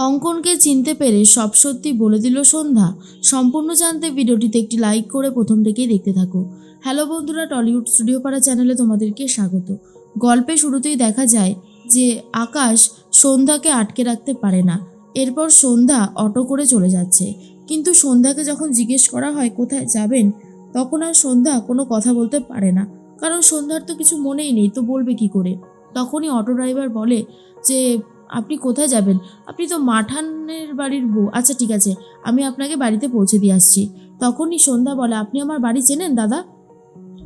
অঙ্কনকে চিনতে পেরে সব সত্যি বলে দিল সন্ধ্যা। সম্পূর্ণ জানতে ভিডিওটিতে একটি লাইক করে প্রথম থেকেই দেখতে থাকো। হ্যালো বন্ধুরা, টলিউড স্টুডিও পাড়া চ্যানেলে তোমাদেরকে স্বাগত। গল্পে শুরুতেই দেখা যায় যে আকাশ সন্ধ্যাকে আটকে রাখতে পারে না। এরপর সন্ধ্যা অটো করে চলে যাচ্ছে, কিন্তু সন্ধ্যাকে যখন জিজ্ঞেস করা হয় কোথায় যাবেন, তখন আর সন্ধ্যা কোনো কথা বলতে পারে না, কারণ সন্ধ্যার তো কিছু মনেই নেই, তো বলবে কি করে। তখনই অটো ড্রাইভার বলে যে আপনি কোথায় যাবেন? আপনি তো মাঠানের বাড়ির বউ। আচ্ছা ঠিক আছে, আমি আপনাকে বাড়িতে পৌঁছে দিয়ে আসছি। তখনই সন্ধ্যা বলে, আপনি আমার বাড়ি চেনেন দাদা?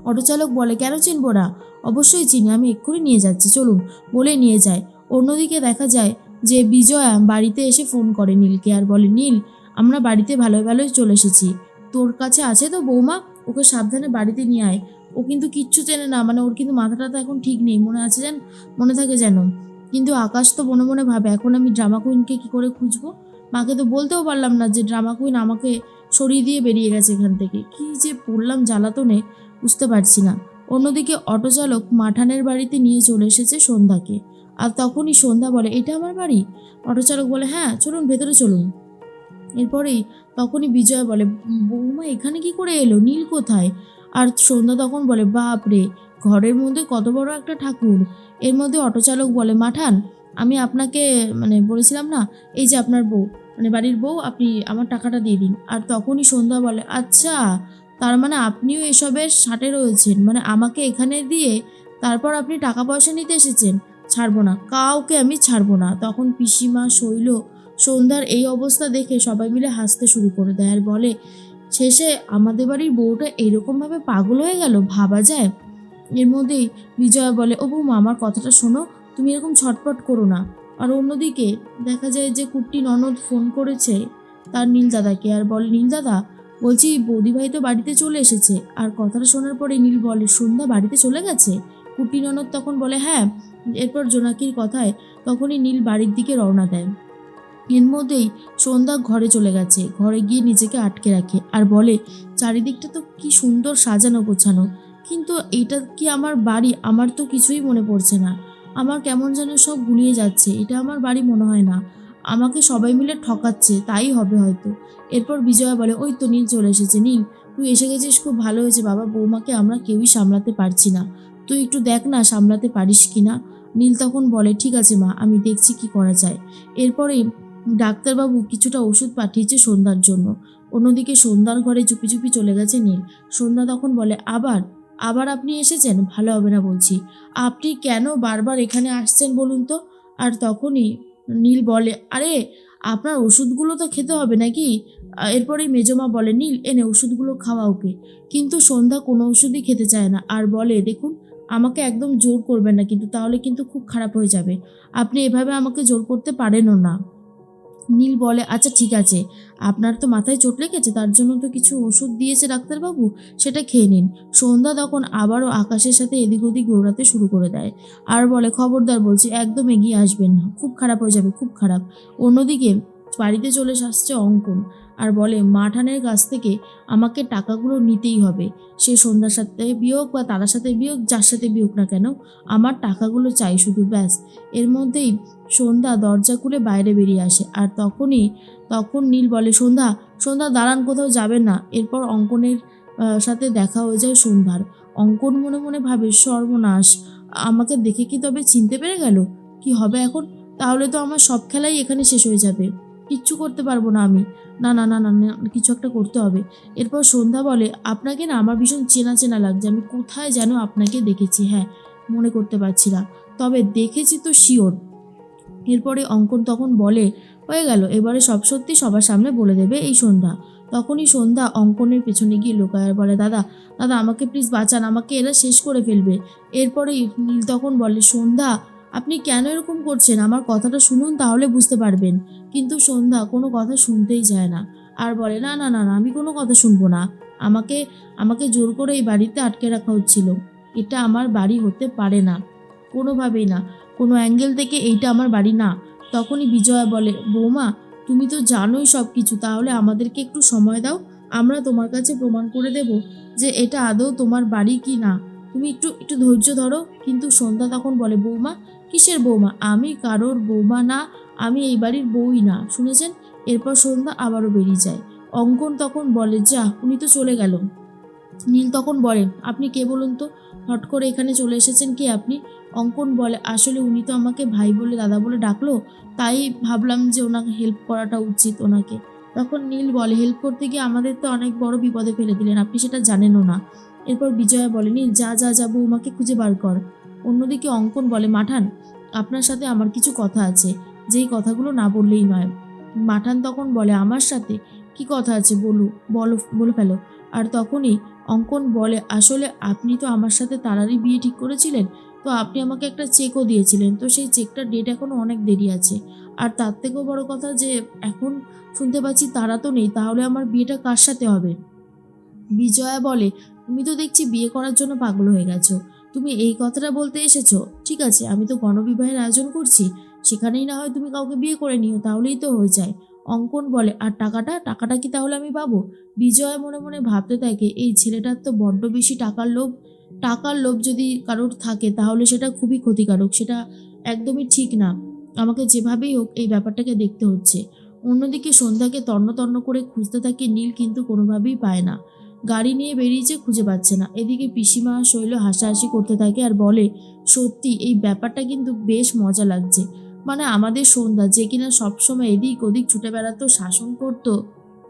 অটোচালক বলে, কেন চিনব না, অবশ্যই চিনি, আমি এক্ষুনি নিয়ে যাচ্ছি, চলুন, বলে নিয়ে যায়। অন্যদিকে দেখা যায় যে বিজয়া বাড়িতে এসে ফোন করে নীলকে আর বলে, নীল, আমরা বাড়িতে ভালোই ভালোই চলে এসেছি। তোর কাছে আছে তো বৌমা? ওকে সাবধানে বাড়িতে নিয়ে আয়। ও কিন্তু কিচ্ছু চেনে না, মানে ওর কিন্তু মাথাটা তো এখন ঠিক নেই, মনে থাকে যেন। কিন্তু আকাশ তো মনে মনে ভাবে, এখন আমি ড্রামা কুইনকে কী করে খুঁজবো? মাকে তো বলতেও পারলাম না যে ড্রামা কুইন আমাকে সরিয়ে দিয়ে বেরিয়ে গেছে এখান থেকে। কী যে পড়লাম জ্বালাতনে, বুঝতে পারছি না। অন্যদিকে অটো চালক মাঠানের বাড়িতে নিয়ে চলে এসেছে সন্ধ্যাকে। আর তখনই সন্ধ্যা বলে, এটা আমার বাড়ি? অটো চালক বলে, হ্যাঁ চলুন, ভেতরে চলুন। এরপরেই তখনই বিজয়া বলে, বৌমা এখানে কি করে এলো, নীল কোথায়? আর সন্ধ্যা তখন বলে, বাপ রে, ঘরের মধ্যে কত বড় একটা ঠাকুর। এর মধ্যে অটো চালক বলে, মাঠান, আমি আপনাকে বলেছিলাম না, এই যে আপনার বউ, বাড়ির বউ, আপনি আমার টাকাটা দিয়ে দিন। আর তখনই সন্ধ্যা বলে, আচ্ছা, তার মানে আপনিও এসবের সাথে রয়েছেন, মানে আমাকে এখানে দিয়ে তারপর আপনি টাকা পয়সা নিতে এসেছেন। ছাড়বো না, কাউকে আমি ছাড়বো না। তখন পিসিমা, শৈল, সন্ধ্যার এই অবস্থা দেখে সবাই মিলে হাসতে শুরু করে দেয় আর বলে, শেষে আমাদের বাড়ির বউটা এরকমভাবে পাগল হয়ে গেল, ভাবা যায়? এর মধ্যেই বিজয়া বলে, ও বৌমা, আমার কথাটা শোনো, তুমি এরকম ছটপট করো না। আর অন্যদিকে দেখা যায় যে কুট্টি ননদ ফোন করেছে তার নীল দাদাকে আর বলে, নীল দাদা, বলছি বৌদিভাই তো বাড়িতে চলে এসেছে। আর কথাটা শোনার পরে নীল বলে, সন্ধ্যা বাড়িতে চলে গেছে? কুট্টি ননদ তখন বলে, হ্যাঁ। এরপর জোনাকির কথায় তখনই নীল বাড়ির দিকে রওনা দেয়। এর মধ্যেই সন্ধ্যা ঘরে চলে গেছে। ঘরে গিয়ে নিজেকে আটকে রাখে আর বলে, চারিদিকটা তো কি সুন্দর সাজানো গোছানো, কিন্তু এটা কি আমার বাড়ি? আমার তো কিছুই মনে পড়ছে না। আমার কেমন যেন সব গুলিয়ে যাচ্ছে, এটা আমার বাড়ি মনে হয় না। আমাকে সবাই মিলে ঠকাচ্ছে, তাই হবে হয়তো। এরপর বিজয়া বলে, ওই তো নীল চলে এসেছে। নীল, তুই এসে গেছিস, খুব ভালো হয়েছে বাবা, বৌমাকে আমরা কেউই সামলাতে পারছি না, তুই একটু দেখ না সামলাতে পারিস কি না। নীল তখন বলে, ঠিক আছে মা, আমি দেখছি কি করা যায়। এরপরেই ডাক্তারবাবু কিছুটা ওষুধ পাঠিয়েছে সন্ধ্যার জন্য। অন্যদিকে সন্ধ্যার ঘরে চুপি চুপি চলে গেছে নীল। সন্ধ্যা তখন বলে, আবার আবার আপনি এসেছেন? ভালো হবে না বলছি। আপনি কেন বারবার এখানে আসছেন বলুন তো? আর তখনই নীল বলে, আরে আপনার ওষুধগুলো তো খেতে হবে নাকি? এরপরেই মেজমা বলে, নীল, এনে ওষুধগুলো খাওয়া ওকে। কিন্তু সন্ধ্যা কোনো ওষুধই খেতে চায় না আর বলে, দেখুন, আমাকে একদম জোর করবেন না, কিন্তু তাহলে কিন্তু খুব খারাপ হয়ে যাবে। আপনি এভাবে আমাকে জোর করতে পারেনও না। নীল বলে, আচ্ছা ঠিক আছে, আপনার তো মাথায় চোট লেগেছে, তার জন্য তো কিছু ওষুধ দিয়েছে ডাক্তারবাবু, সেটা খেয়ে নিন। সন্ধ্যা তখন আবারও আকাশের সাথে এদিক ওদিক দৌড়াতে শুরু করে দেয় আর বলে, খবরদার বলছি, একদম এগিয়ে আসবেন না, খুব খারাপ হয়ে যাবে, খুব খারাপ। অন্যদিকে বাড়িতে চলে আসছে অঙ্কন আর বলে, মাঠানের কাছ থেকে আমাকে টাকাগুলো নিতেই হবে। সে সন্ধ্যার সাথে বিয়োগ বা তারার সাথে বিয়োগ, যার সাথে বিয়োগ না কেন, আমার টাকাগুলো চাই শুধু, ব্যাস। এর মধ্যেই সন্ধ্যা দরজা খুলে বাইরে বেরিয়ে আসে আর তখন নীল বলে, সন্ধ্যা, সন্ধ্যা দাঁড়ান, কোথাও যাবেন না। এরপর অঙ্কনের সাথে দেখা হয়ে যায় সন্ধ্যার। অঙ্কন মনে মনে ভাবে, সর্বনাশ, আমাকে দেখে কি তবে চিনতে পেরে গেল? কি হবে এখন? তাহলে তো আমার সব খেলাই এখানে শেষ হয়ে যাবে, কিচ্ছু করতে পারবো না আমি। না না না না না, কিছু একটা করতে হবে। এরপর সন্ধ্যা বলে, আপনাকে না আমার ভীষণ চেনা চেনা লাগছে, আমি কোথায় যেন আপনাকে দেখেছি, হ্যাঁ, মনে করতে পারছি না, তবে দেখেছি তো শিওর। এরপরে অঙ্কন তখন বলে, হয়ে গেল, এবারে সব সত্যি সবার সামনে বলে দেবে এই সন্ধ্যা। তখনই সন্ধ্যা অঙ্কনের পেছনে গিয়ে লুকায় আর বলে, দাদা, দাদা, আমাকে প্লিজ বাঁচান, আমাকে এরা শেষ করে ফেলবে। এরপরেই নীল তখন বলে, সন্ধ্যা, আপনি কেন এরকম করছেন? আমার কথাটা শুনুন, তাহলে বুঝতে পারবেন। কিন্তু সন্ধ্যা কোনো কথা শুনতেই চায় না আর বলে, না না না না, আমি কোনো কথা শুনবো না। আমাকে আমাকে জোর করে এই বাড়িতে আটকে রাখা হচ্ছিল, এটা আমার বাড়ি হতে পারে না, কোনোভাবেই না, কোনো অ্যাঙ্গেল থেকে এইটা আমার বাড়ি না। তখনই বিজয়া বলে, বৌমা, তুমি তো জানোই সব কিছু, তাহলে আমাদেরকে একটু সময় দাও, আমরা তোমার কাছে প্রমাণ করে দেব যে এটা আদৌ তোমার বাড়ি কি না। তুমি একটু একটু ধৈর্য ধরো। কিন্তু সন্ধ্যা তখন বলে, বৌমা, কিসের বৌমা? আমি কারোর বৌমা না, আমি এই বাড়ির বউই না, শুনেছেন? এরপর সন্ধ্যা আবারও বেরিয়ে যায়। অঙ্কন তখন বলে, যা, উনি তো চলে গেল। নীল তখন বলেন, আপনি কে বলুন তো? হট করে এখানে চলে এসেছেন কে আপনি? অঙ্কন বলে, আসলে উনি তো আমাকে ভাই বলে দাদা বলে ডাকলো, তাই ভাবলাম যে ওনাকে হেল্প করাটা উচিত ওনাকে। তখন নীল বলে, হেল্প করতে গিয়ে আমাদের তো অনেক বড় বিপদে ফেলে দিলেন, আপনি সেটা জানেনও না। এরপর বিজয়া বলে, নীল যা যা যা, বৌমাকে খুঁজে বার কর। অন্যদিকে অঙ্কন বলে, মাঠান, আপনার সাথে আমার কিছু কথা আছে, যেই কথাগুলো না বললেই নয়। মাঠান তখন বলে, আমার সাথে কি কথা আছে, বলো বলে ফেলো। আর তখনই অঙ্কন বলে, আসলে আপনি তো আমার সাথে তারারই বিয়ে ঠিক করেছিলেন, তো আপনি আমাকে একটা চেকও দিয়েছিলেন, তো সেই চেকটার ডেট এখনও অনেক দেরি আছে। আর তার থেকেও বড় কথা যে এখন শুনতে পাচ্ছি তারা তো নেই, তাহলে আমার বিয়েটা কার সাথে হবে? বিজয়া বলে, তুমি তো দেখছি বিয়ে করার জন্য পাগল হয়ে গেছো, তুমি এই কথাটা বলতে এসেছো? ঠিক আছে, আমি তো গণবিবাহের আয়োজন করছি, সেখানেই না হয় তুমি কাউকে বিয়ে করে নিও, তাহলেই তো হয়ে যায়। অঙ্কন বলে, আর টাকাটা টাকাটা কি তাহলে আমি পাবো? বিজয় মনে মনে ভাবতে থাকে, এই ছেলেটার তো বড্ড বেশি টাকার লোভ। টাকার লোভ যদি কারোর থাকে তাহলে সেটা খুবই ক্ষতিকারক, সেটা একদমই ঠিক না। আমাকে যেভাবেই হোক এই ব্যাপারটাকে দেখতে হচ্ছে। অন্যদিকে সন্ধ্যাকে তন্ন তন্ন করে খুঁজতে থাকে নীল, কিন্তু কোনোভাবেই পায় না। গাড়ি নিয়ে বেরিয়েছে, খুঁজে পাচ্ছে না। এদিকে পিসিমা শৈল হাসাহাসি করতে থাকে আর বলে, সত্যি এই ব্যাপারটা কিন্তু বেশ মজা লাগছে। মানে আমাদের সন্ধ্যা, যে কিনা সবসময় এদিক ওদিক ছুটে বেড়াতো, শাসন করতো,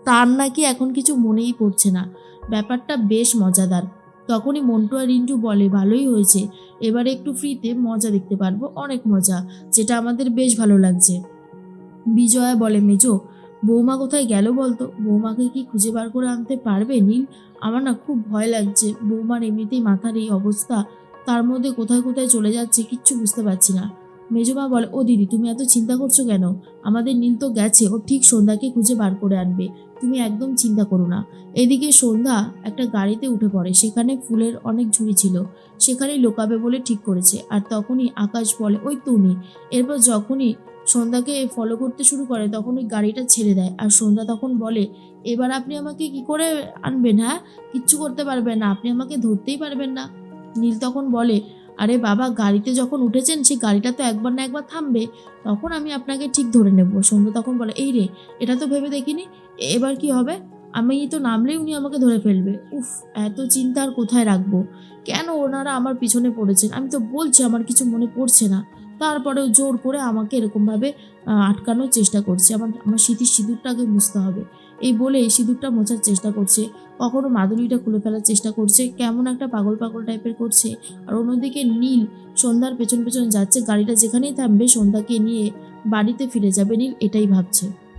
তার নাকি এখন কিছু মনেই পড়ছে না। ব্যাপারটা বেশ মজাদার। তখনই মন্টু আর রিন্টু বলে, ভালোই হয়েছে, এবারে একটু ফ্রিতে মজা দেখতে পারবো, অনেক মজা, যেটা আমাদের বেশ ভালো লাগছে। বিজয়া বলে, মেজো, বৌমা কোথায় গেল বলতো? বৌমাকে কি খুঁজে বার করে আনতে পারবে নীল? আমার না খুব ভয় লাগছে, বৌমার এমনিতেই মাথার এই অবস্থা, তার মধ্যে কোথায় কোথায় চলে যাচ্ছে কিচ্ছু বুঝতে পারছি না। মেজমা বলে, ও দিদি, তুমি এত চিন্তা করছো কেন? আমাদের নীল তো গেছে, ও ঠিক সন্ধ্যাকে খুঁজে বার করে আনবে, তুমি একদম চিন্তা করো না। এদিকে সন্ধ্যা একটা গাড়িতে উঠে পড়ে, সেখানে ফুলের অনেক ঝুড়ি ছিল, সেখানেই লোকাবে বলে ঠিক করেছে। আর তখনই আকাশ বলে, ওই তো উনি। এরপর যখনই সন্ধ্যাকে ফলো করতে শুরু করে তখন ওই গাড়িটা ছেড়ে দেয়, আর সন্ধ্যা তখন বলে, এবার আপনি আমাকে কি করে আনবেন? হ্যাঁ, কিচ্ছু করতে পারবেন না, আপনি আমাকে ধরতেই পারবেন না। নীল তখন বলে, আরে বাবা, গাড়িতে যখন উঠেছেন সেই গাড়িটা তো একবার না একবার থামবে, তখন আমি আপনাকে ঠিক ধরে নেব। সন্ধ্যা তখন বলে, এই রে, এটা তো ভেবে দেখিনি, এবার কি হবে? আমি তো নামলেই উনি আমাকে ধরে ফেলবে। উফ, এত চিন্তা আর কোথায় রাখবো? কেন ওনারা আমার পিছনে পড়েছেন? আমি তো বলছি আমার কিছু মনে পড়ছে না, তারপরেও জোর করে আমাকে এরকমভাবে আটকানোর চেষ্টা করছে। আমার আমার স্মৃতির সিঁদুরটা আগে মুছতে হবে। এই বলে সিঁদুরটা মোছার চেষ্টা করছে, কখনো মাদুরিটা খুলে ফেলার চেষ্টা করছে, কেমন একটা পাগল পাগল টাইপের করছে। আর অন্যদিকে নীল সন্ধ্যার পেছন পেছন যাচ্ছে, গাড়িটা যেখানেই থামবে সন্ধ্যাকে নিয়ে বাড়িতে ফিরে যাবে নীল, এটাই ভাবছে।